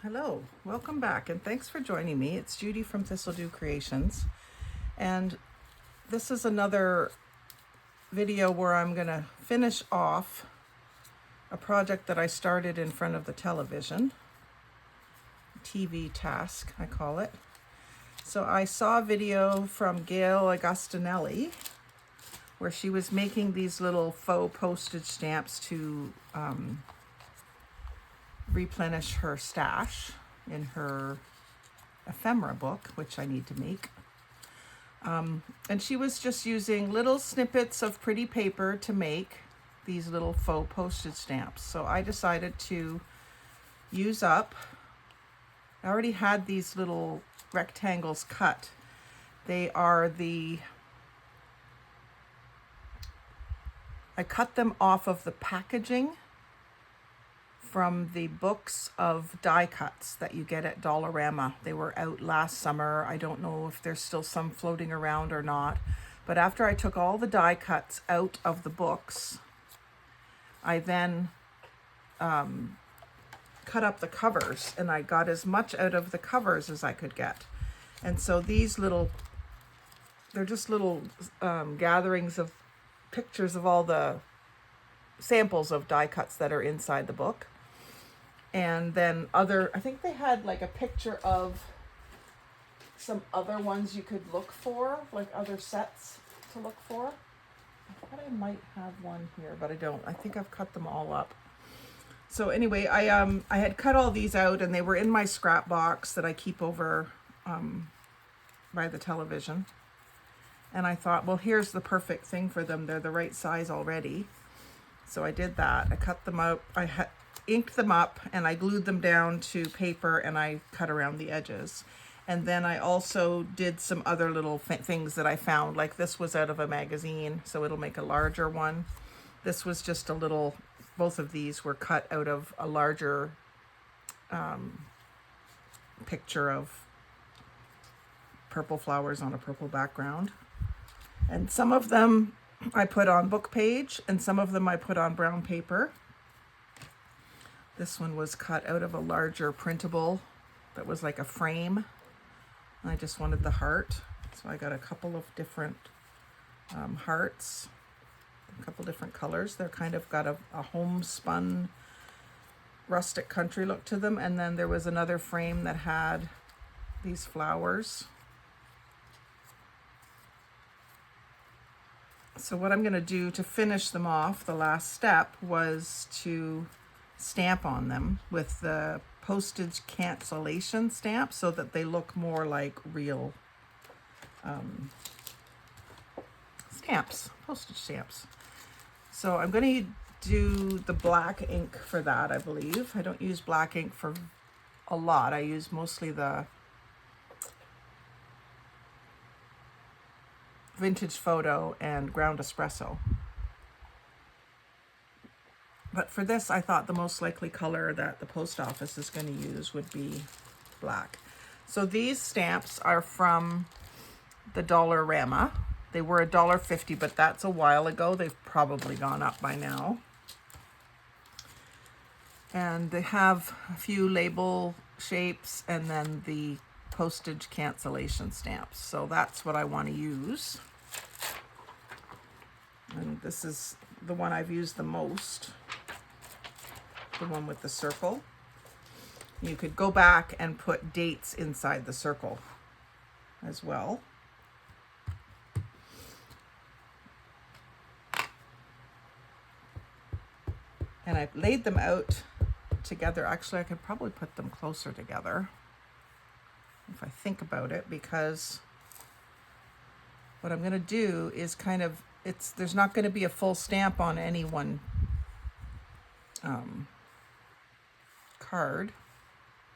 Hello, welcome back, and thanks for joining me. It's Judy from Thistledew Creations, and this is another video where I'm going to finish off a project that I started in front of the television. TV task, I call it. So I saw a video from Gayle Agostinelli where she was making these little faux postage stamps to replenish her stash in her ephemera book, which I need to make. And she was just using little snippets of pretty paper to make these little faux postage stamps. So I decided to use up, I already had these little rectangles cut. They are I cut them off of the packaging from the books of die cuts that you get at Dollarama. They were out last summer. I don't know if there's still some floating around or not. But after I took all the die cuts out of the books, I then cut up the covers, and I got as much out of the covers as I could get. And so these they're just little gatherings of pictures of all the samples of die cuts that are inside the book. And then I think they had like a picture of some other ones you could look for, like other sets to look for. I thought I might have one here, but I don't. I think I've cut them all up. So anyway, I had cut all these out, and they were in my scrap box that I keep over by the television. And I thought, well, here's the perfect thing for them. They're the right size already. So I did that. I cut them out. I inked them up, and I glued them down to paper, and I cut around the edges. And then I also did some other little things that I found. Like this was out of a magazine, so it'll make a larger one. This was just a little, both of these were cut out of a larger picture of purple flowers on a purple background. And some of them I put on book page, and some of them I put on brown paper. This one was cut out of a larger printable that was like a frame. I just wanted the heart. So I got a couple of different hearts, a couple different colors. They're kind of got a homespun rustic country look to them. And then there was another frame that had these flowers. So what I'm going to do to finish them off, the last step was to stamp on them with the postage cancellation stamp so that they look more like real stamps, postage stamps. So I'm going to do the black ink for that, I believe. I don't use black ink for a lot. I use mostly the Vintage Photo and Ground Espresso. But for this, I thought the most likely color that the post office is going to use would be black. So these stamps are from the Dollarama. They were $1.50, but that's a while ago. They've probably gone up by now. And they have a few label shapes and then the postage cancellation stamps. So that's what I want to use. And this is the one I've used the most. The one with the circle. You could go back and put dates inside the circle as well. And I've laid them out together. Actually, I could probably put them closer together if I think about it, because what I'm going to do is kind of, there's not going to be a full stamp on any one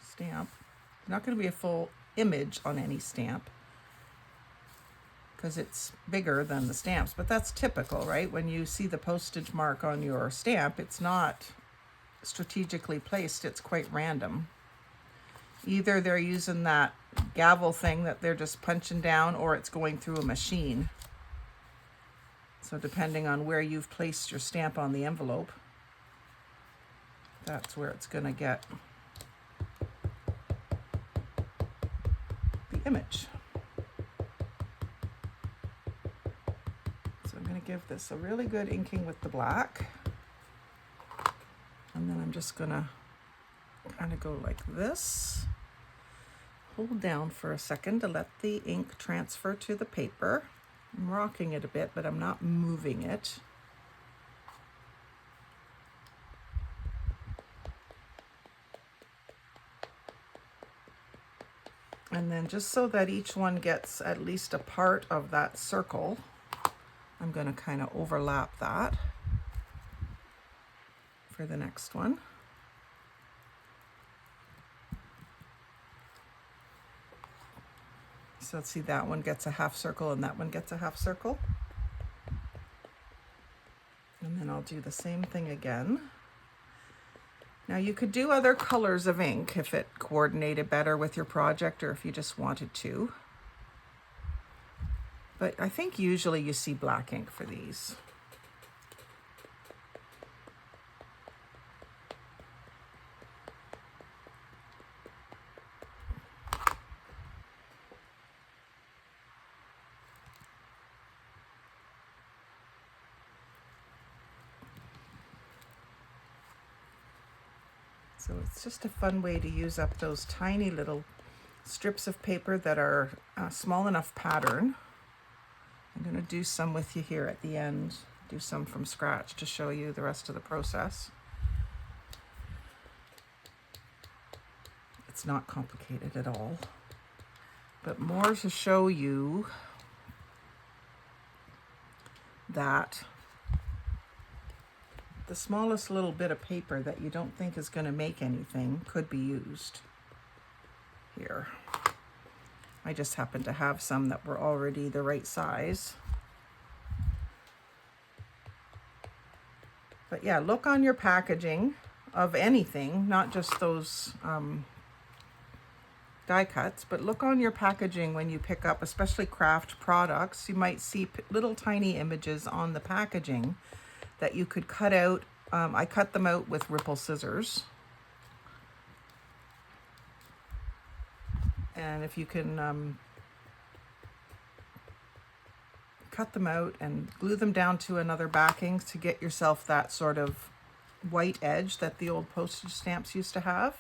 stamp. There's not going to be a full image on any stamp because it's bigger than the stamps, but that's typical, right? When you see the postage mark on your stamp, it's not strategically placed, it's quite random. Either they're using that gavel thing that they're just punching down, or it's going through a machine. So depending on where you've placed your stamp on the envelope, that's where it's going to get image. So I'm going to give this a really good inking with the black. And then I'm just going to kind of go like this. Hold down for a second to let the ink transfer to the paper. I'm rocking it a bit, but I'm not moving it. And then just so that each one gets at least a part of that circle, I'm going to kind of overlap that for the next one. So let's see, that one gets a half circle and that one gets a half circle. And then I'll do the same thing again. Now you could do other colors of ink if it coordinated better with your project or if you just wanted to. But I think usually you see black ink for these. So it's just a fun way to use up those tiny little strips of paper that are small enough pattern. I'm going to do some with you here at the end, do some from scratch to show you the rest of the process. It's not complicated at all, but more to show you that the smallest little bit of paper that you don't think is going to make anything could be used here. I just happen to have some that were already the right size. But yeah, look on your packaging of anything, not just those die cuts, but look on your packaging when you pick up, especially craft products. You might see little tiny images on the packaging that you could cut out. I cut them out with ripple scissors. And if you can cut them out and glue them down to another backing to get yourself that sort of white edge that the old postage stamps used to have.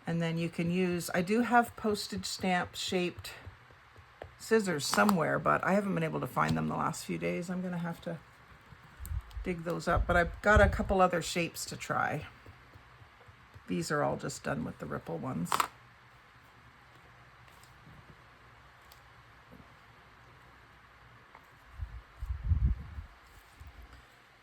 And then you can use, I do have postage stamp shaped scissors somewhere, but I haven't been able to find them the last few days. I'm going to have to dig those up, but I've got a couple other shapes to try. These are all just done with the ripple ones.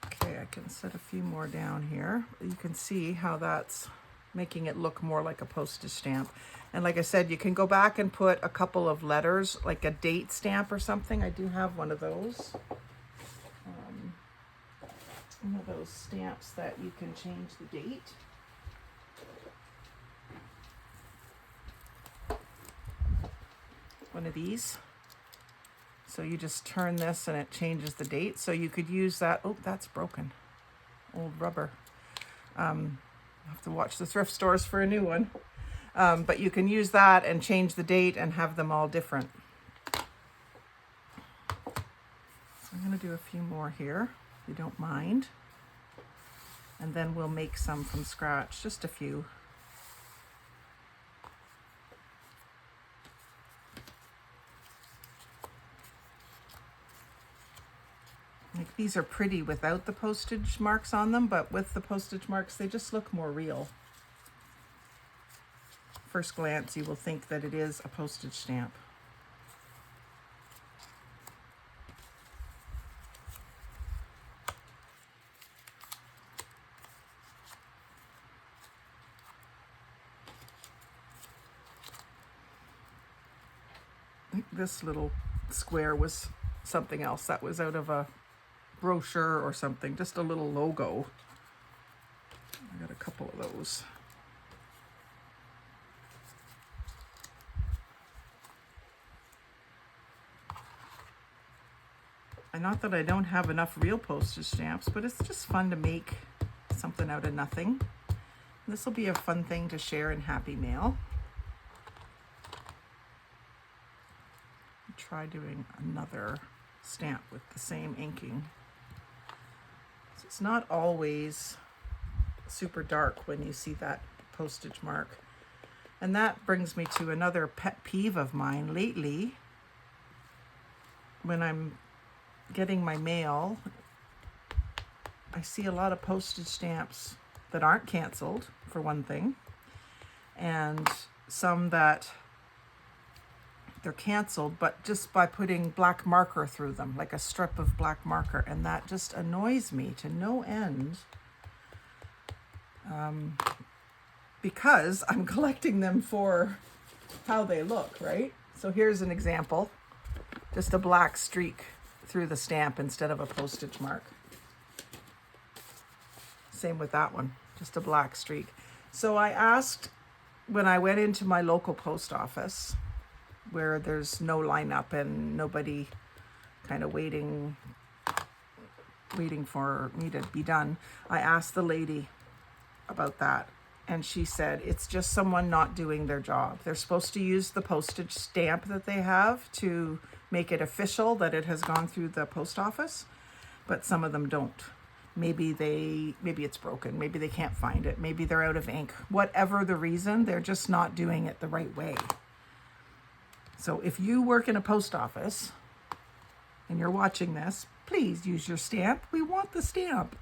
Okay, I can set a few more down here. You can see how that's making it look more like a postage stamp. And like I said, you can go back and put a couple of letters, like a date stamp or something. I do have one of those. One of those stamps that you can change the date. One of these. So you just turn this and it changes the date. So you could use that. Oh, that's broken. Old rubber. I'll have to watch the thrift stores for a new one. But you can use that and change the date and have them all different. So I'm going to do a few more here, if you don't mind. And then we'll make some from scratch, just a few. Like these are pretty without the postage marks on them, but with the postage marks, they just look more real. First glance, you will think that it is a postage stamp. This little square was something else that was out of a brochure or something, just a little logo. I got a couple of those. And not that I don't have enough real postage stamps, but it's just fun to make something out of nothing. This will be a fun thing to share in Happy Mail. try doing another stamp with the same inking. So it's not always super dark when you see that postage mark. And that brings me to another pet peeve of mine lately. When I'm getting my mail, I see a lot of postage stamps that aren't canceled, for one thing, and some that they're canceled, but just by putting black marker through them, like a strip of black marker, and that just annoys me to no end. Because I'm collecting them for how they look, right? So here's an example, just a black streak through the stamp instead of a postage mark. Same with that one, just a black streak. So I asked, when I went into my local post office, where there's no lineup and nobody kind of waiting for me to be done, I asked the lady about that. And she said, it's just someone not doing their job. They're supposed to use the postage stamp that they have to make it official that it has gone through the post office, but some of them don't. Maybe it's broken. Maybe they can't find it. Maybe they're out of ink. Whatever the reason, they're just not doing it the right way. So if you work in a post office and you're watching this, please use your stamp. We want the stamp.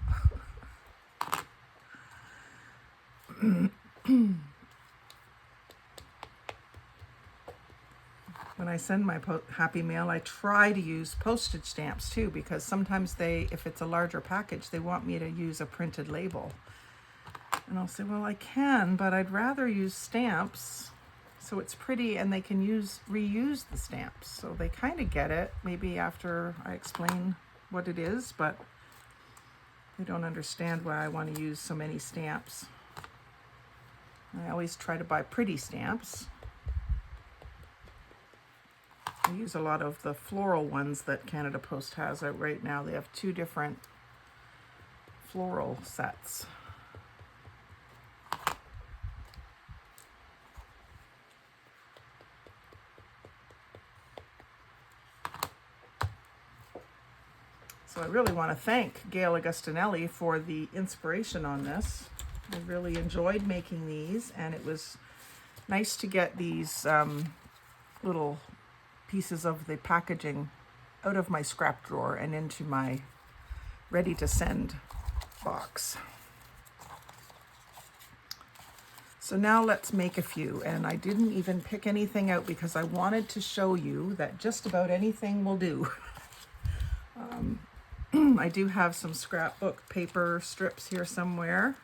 When I send my happy mail, I try to use postage stamps too, because sometimes if it's a larger package, they want me to use a printed label. And I'll say, well, I can, but I'd rather use stamps so it's pretty and they can reuse the stamps. So they kind of get it, maybe after I explain what it is, but they don't understand why I want to use so many stamps. I always try to buy pretty stamps. I use a lot of the floral ones that Canada Post has out right now. They have 2 different floral sets. So I really want to thank Gayle Agostinelli for the inspiration on this. I really enjoyed making these, and it was nice to get these little pieces of the packaging out of my scrap drawer and into my ready to send box. So now let's make a few, and I didn't even pick anything out because I wanted to show you that just about anything will do. I do have some scrapbook paper strips here somewhere.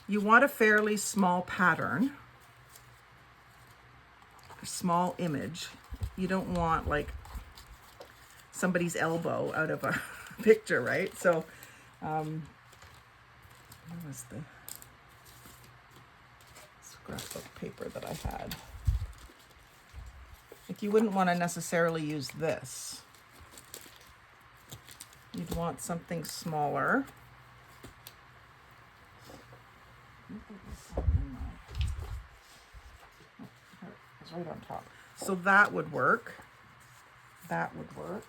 You want a fairly small pattern, a small image. You don't want like somebody's elbow out of a picture, right? So, what was the scrapbook paper that I had? Like, you wouldn't want to necessarily use this. You'd want something smaller. It's right on top. So that would work. That would work.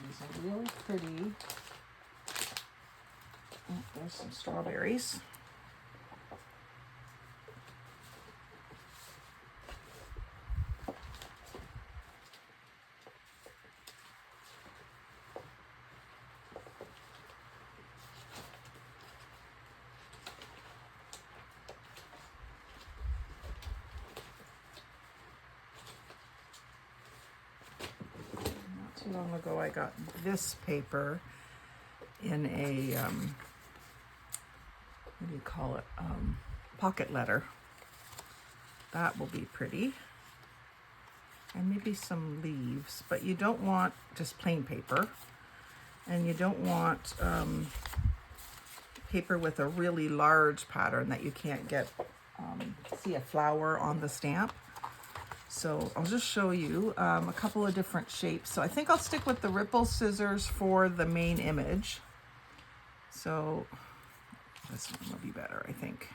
These are really pretty. Oh, there's some strawberries. Too long ago I got this paper in a what do you call it, pocket letter. That will be pretty, and maybe some leaves, but you don't want just plain paper, and you don't want paper with a really large pattern that you can't get see a flower on the stamp. So I'll just show you a couple of different shapes. So I think I'll stick with the ripple scissors for the main image. So this one will be better, I think.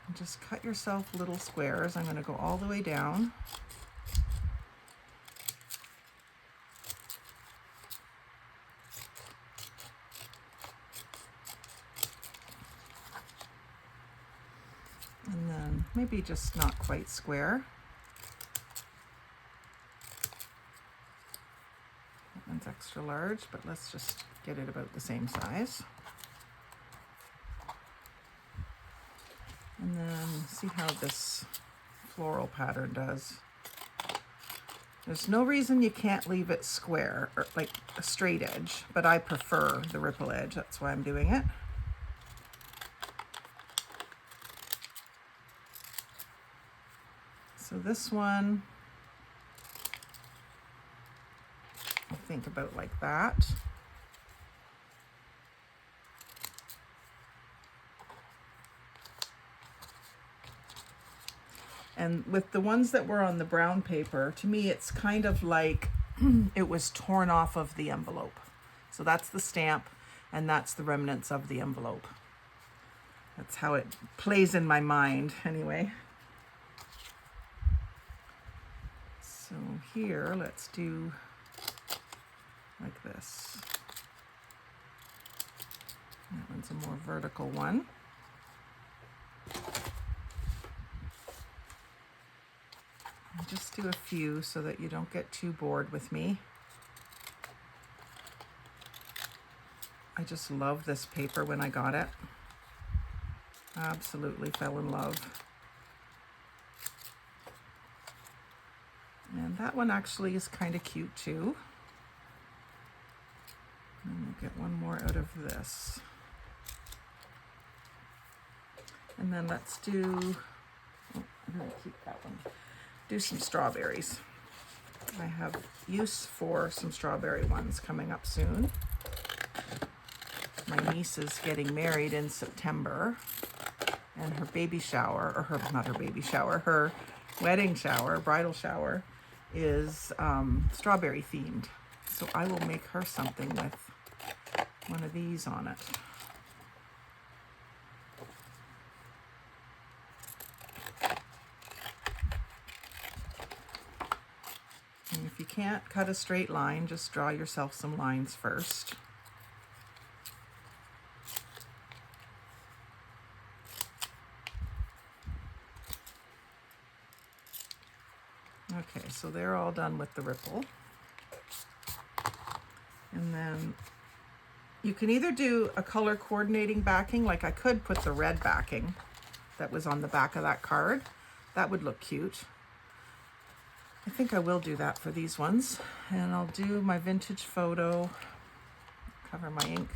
And just cut yourself little squares. I'm going to go all the way down. And then maybe just not quite square. That one's extra large, but let's just get it about the same size. And then see how this floral pattern does. There's no reason you can't leave it square, or like a straight edge, but I prefer the ripple edge. That's why I'm doing it. So this one, I think about like that. And with the ones that were on the brown paper, to me, it's kind of like it was torn off of the envelope. So that's the stamp, and that's the remnants of the envelope. That's how it plays in my mind, anyway. So here, let's do like this. That one's a more vertical one. And just do a few so that you don't get too bored with me. I just love this paper when I got it. Absolutely fell in love. And that one actually is kind of cute too. And we'll get one more out of this. And then let's do, oh, I'm gonna keep that one. Do some strawberries. I have use for some strawberry ones coming up soon. My niece is getting married in September, and her baby shower, or her, not her baby shower, her wedding shower, bridal shower, is strawberry themed. So I will make her something with one of these on it. And if you can't cut a straight line, just draw yourself some lines first. Okay, so they're all done with the ripple. And then you can either do a color coordinating backing, like I could put the red backing that was on the back of that card. That would look cute. I think I will do that for these ones. And I'll do my vintage photo, cover my ink,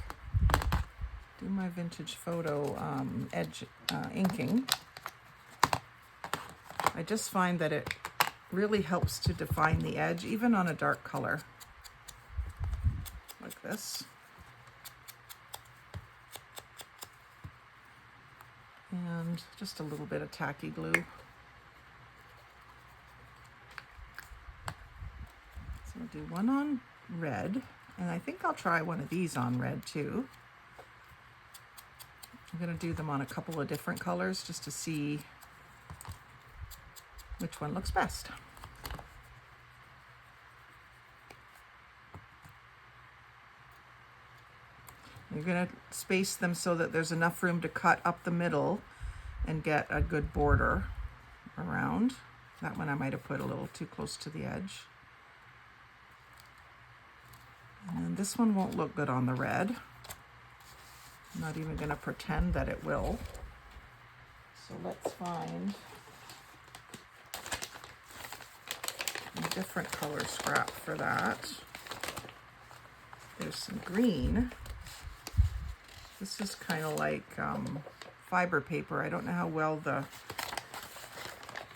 do my vintage photo edge inking. I just find that it really helps to define the edge, even on a dark color, like this. And just a little bit of tacky glue. So I'll do one on red, and I think I'll try one of these on red too. I'm gonna do them on a couple of different colors just to see which one looks best. You're going to space them so that there's enough room to cut up the middle and get a good border around. That one I might have put a little too close to the edge. And then this one won't look good on the red. I'm not even going to pretend that it will. So let's find a different color scrap for that. There's some green. This is kind of like fiber paper. I don't know how well the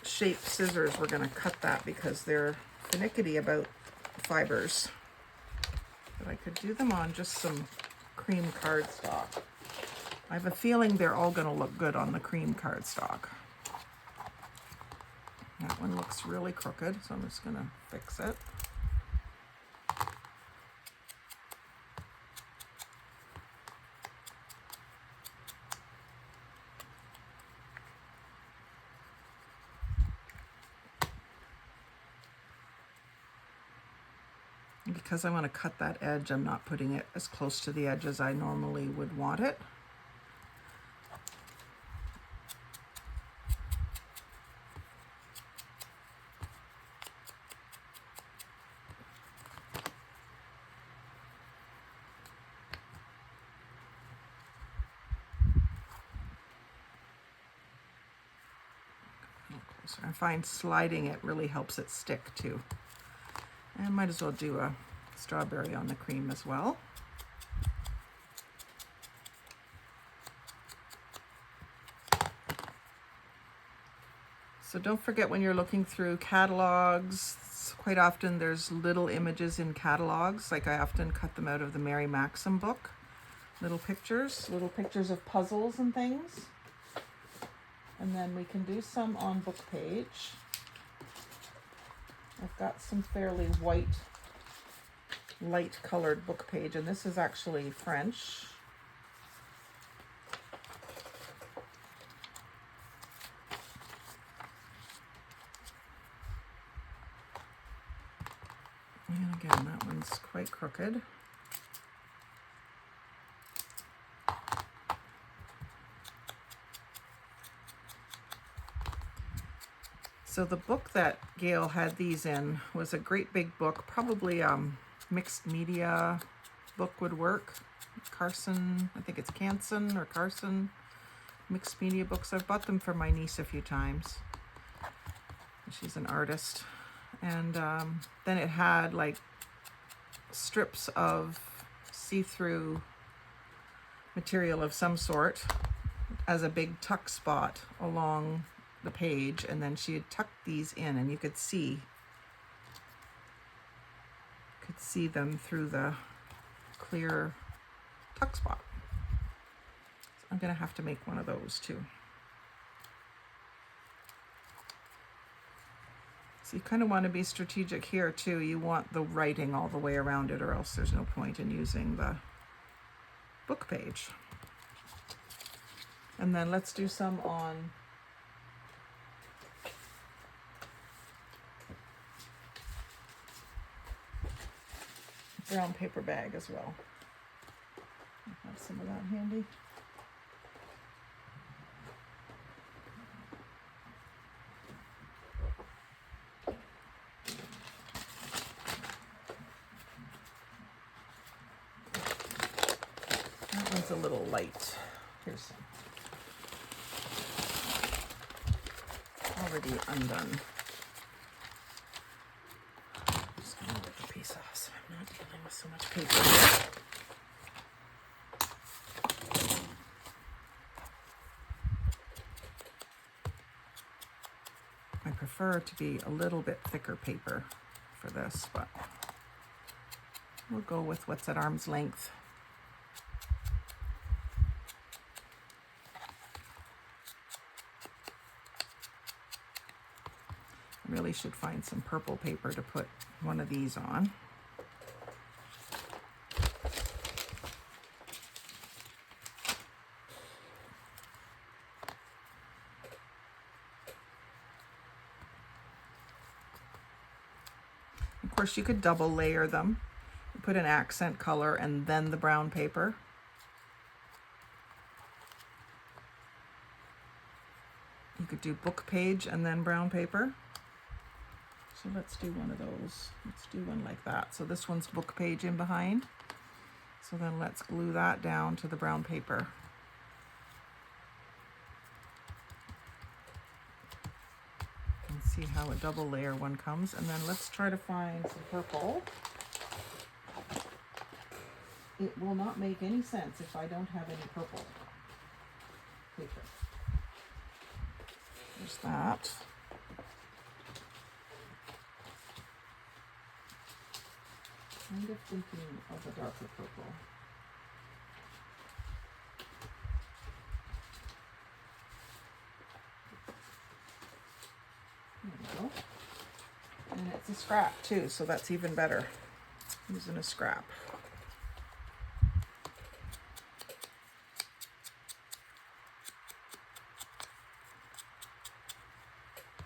shaped scissors were going to cut that because they're finicky about fibers. But I could do them on just some cream cardstock. I have a feeling they're all going to look good on the cream cardstock. That one looks really crooked, so I'm just going to fix it. And because I want to cut that edge, I'm not putting it as close to the edge as I normally would want it. I find sliding it really helps it stick too. And might as well do a strawberry on the cream as well. So don't forget, when you're looking through catalogs, quite often there's little images in catalogs. Like I often cut them out of the Mary Maxim book. Little pictures of puzzles and things. And then we can do some on book page. I've got some fairly light colored book page, and this is actually French. And again, that one's quite crooked. So the book that Gayle had these in was a great big book, probably mixed media book would work. Carson, I think it's Canson or Carson mixed media books. I've bought them for my niece a few times. She's an artist. And then it had like strips of see-through material of some sort as a big tuck spot along the page, and then she had tucked these in, and you could see them through the clear tuck spot. So I'm gonna have to make one of those too. So you kind of want to be strategic here too. You want the writing all the way around it, or else there's no point in using the book page. And then let's do some on brown paper bag as well. I have some of that handy. That one's a little light. Here's some. Already undone. Just gonna rip the piece off so I'm not dealing with so much paper. I prefer to be a little bit thicker paper for this, but we'll go with what's at arm's length. I really should find some purple paper to put one of these on. Of course, you could double layer them. Put an accent color and then the brown paper. You could do book page and then brown paper. So let's do one of those. Let's do one like that. So this one's book page in behind. So then let's glue that down to the brown paper. And see how a double layer one comes. And then let's try to find some purple. It will not make any sense if I don't have any purple paper. There's that. Kind of thinking of a darker purple. There we go. And it's a scrap too, so that's even better. Using a scrap.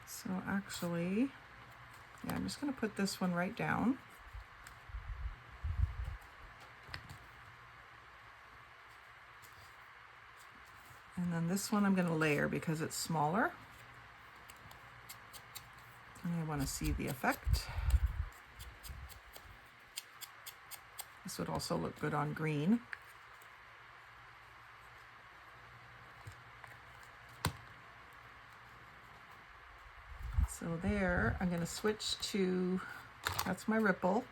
So actually, yeah, I'm just going to put this one right down. And then this one I'm going to layer because it's smaller. And I want to see the effect. This would also look good on green. So there, I'm going to switch to, that's my ripple.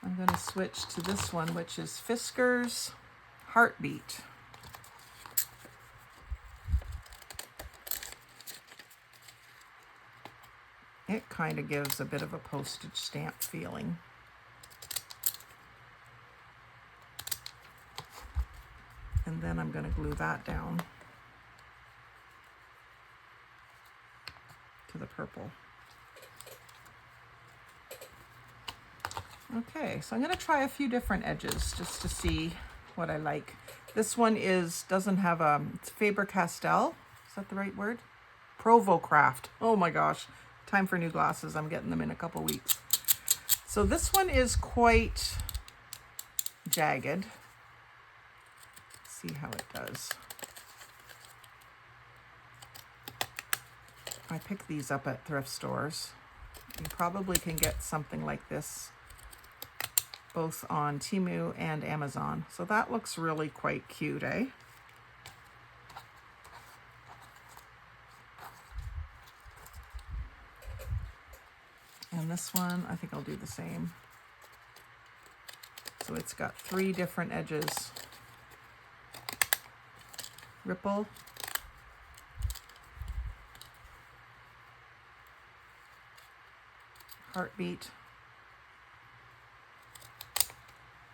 I'm going to switch to this one, which is Fisker's Heartbeat. It kind of gives a bit of a postage stamp feeling. And then I'm going to glue that down to the purple. Okay, so I'm going to try a few different edges just to see what I like. This one doesn't have it's Faber-Castell. Is that the right word? Provocraft. Oh my gosh, time for new glasses. I'm getting them in a couple weeks. So this one is quite jagged. Let's see how it does. I pick these up at thrift stores. You probably can get something like this both on Temu and Amazon. So that looks really quite cute, eh? And this one, I think I'll do the same. So it's got 3 different edges. Ripple, heartbeat,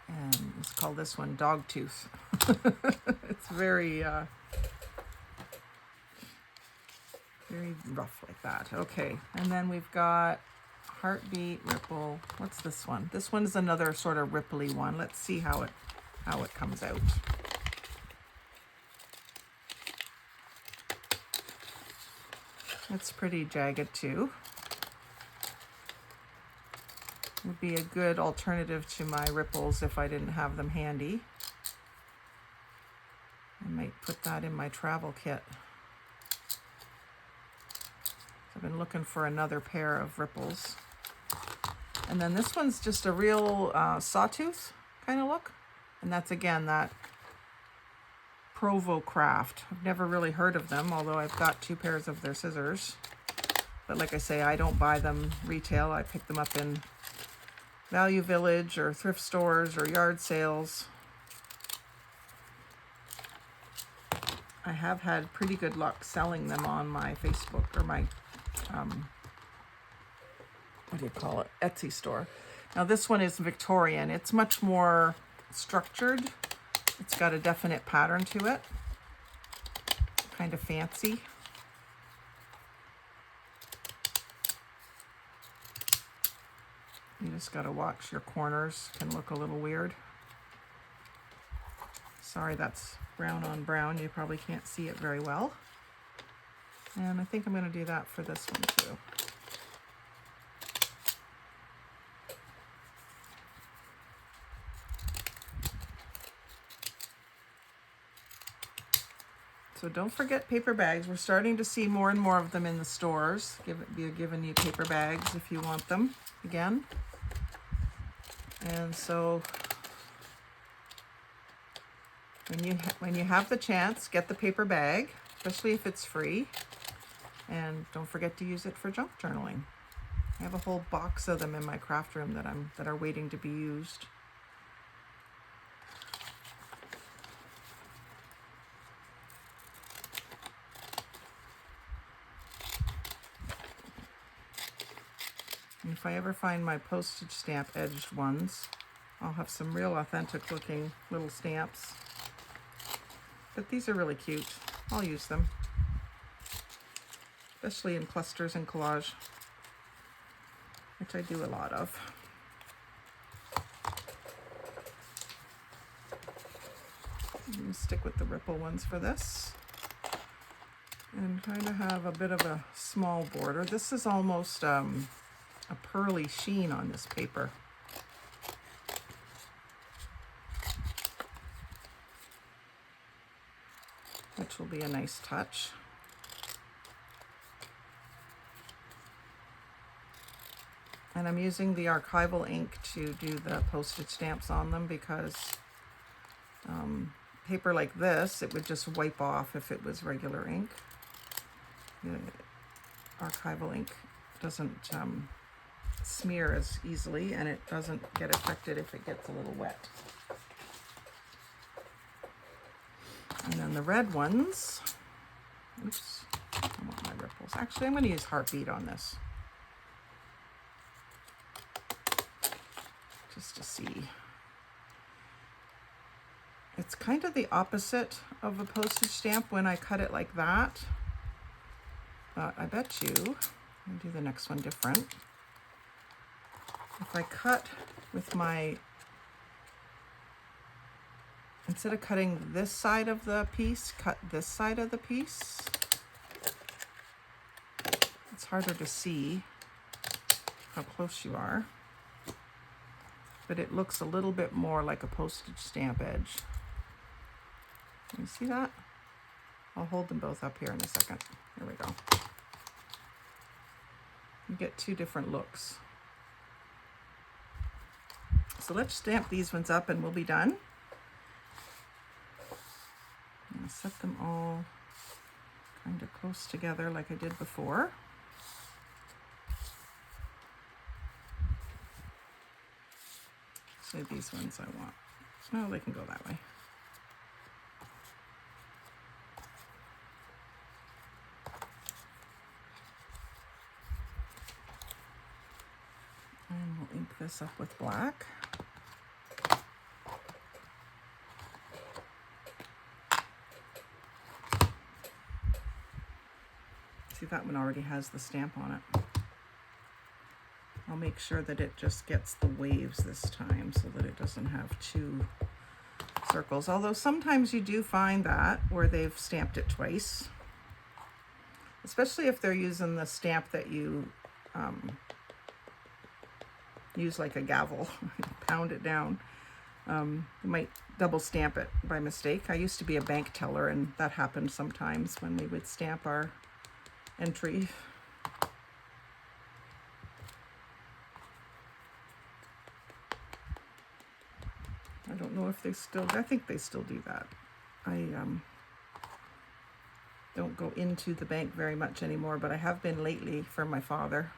and let's call this one dog tooth. It's very very rough like that. Okay, and then we've got heartbeat, ripple. What's this one? This one is another sort of ripply one. Let's see how it comes out. It's pretty jagged too. Would be a good alternative to my ripples if I didn't have them handy. I might put that in my travel kit. I've been looking for another pair of ripples. And then this one's just a real sawtooth kind of look. And that's again that Provocraft. I've never really heard of them, although I've got 2 pairs of their scissors. But like I say, I don't buy them retail. I pick them up in Value Village or thrift stores or yard sales. I have had pretty good luck selling them on my Facebook or my, what do you call it, Etsy store. Now this one is Victorian. It's much more structured. It's got a definite pattern to it. Kind of fancy. You just got to watch your corners, can look a little weird. Sorry, that's brown on brown. You probably can't see it very well. And I think I'm going to do that for this one too. So don't forget paper bags. We're starting to see more and more of them in the stores. Be giving you paper bags if you want them again. And so when you have the chance, get the paper bag, especially if it's free. And don't forget to use it for junk journaling. I have a whole box of them in my craft room that are waiting to be used. And if I ever find my postage stamp edged ones, I'll have some real authentic looking little stamps. But these are really cute. I'll use them, especially in clusters and collage, which I do a lot of. I'm going to stick with the ripple ones for this. And kind of have a bit of a small border. This is almost a pearly sheen on this paper. which will be a nice touch. And I'm using the archival ink to do the postage stamps on them because paper like this, it would just wipe off if it was regular ink. The archival ink doesn't smear as easily, and it doesn't get affected if it gets a little wet. And then the red ones, oops, I want my ripples. Actually, I'm going to use Heartbeat on this, just to see. It's kind of the opposite of a postage stamp when I cut it like that, but I bet you, I'll do the next one different. If I cut with my, instead of cutting this side of the piece, cut this side of the piece. It's harder to see how close you are, but it looks a little bit more like a postage stamp edge. Can you see that? I'll hold them both up here in a second. There we go. You get two different looks. So let's stamp these ones up and we'll be done. I'm going to set them all kind of close together like I did before. So these ones I want. No, they can go that way. And we'll ink this up with black. See, that one already has the stamp on it. I'll make sure that it just gets the waves this time so that it doesn't have two circles. Although sometimes you do find that where they've stamped it twice, especially if they're using the stamp that you use like a gavel, pound it down. You might double stamp it by mistake. I used to be a bank teller and that happened sometimes when we would stamp our entry. I don't know if they still, I think they still do that. I don't go into the bank very much anymore, but I have been lately for my father.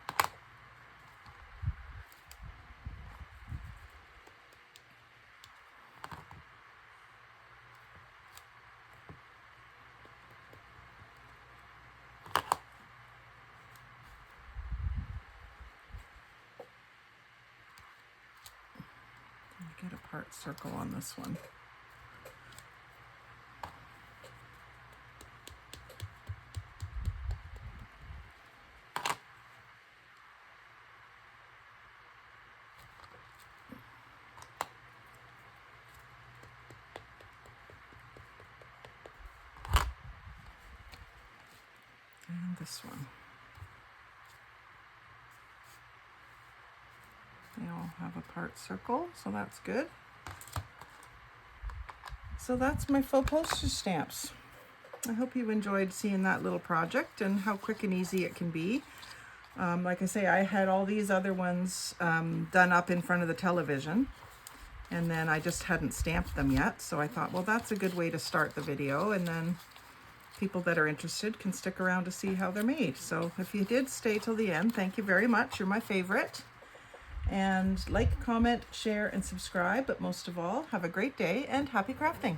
Get a part circle on this one. And this one. They all have a part circle, so that's good. So that's my faux postage stamps. I hope you enjoyed seeing that little project and how quick and easy it can be. Like I say, I had all these other ones done up in front of the television, and then I just hadn't stamped them yet. So I thought, well, that's a good way to start the video, and then people that are interested can stick around to see how they're made. So if you did stay till the end, thank you very much. You're my favorite. And like, comment, share, and subscribe. But most of all, have a great day and happy crafting.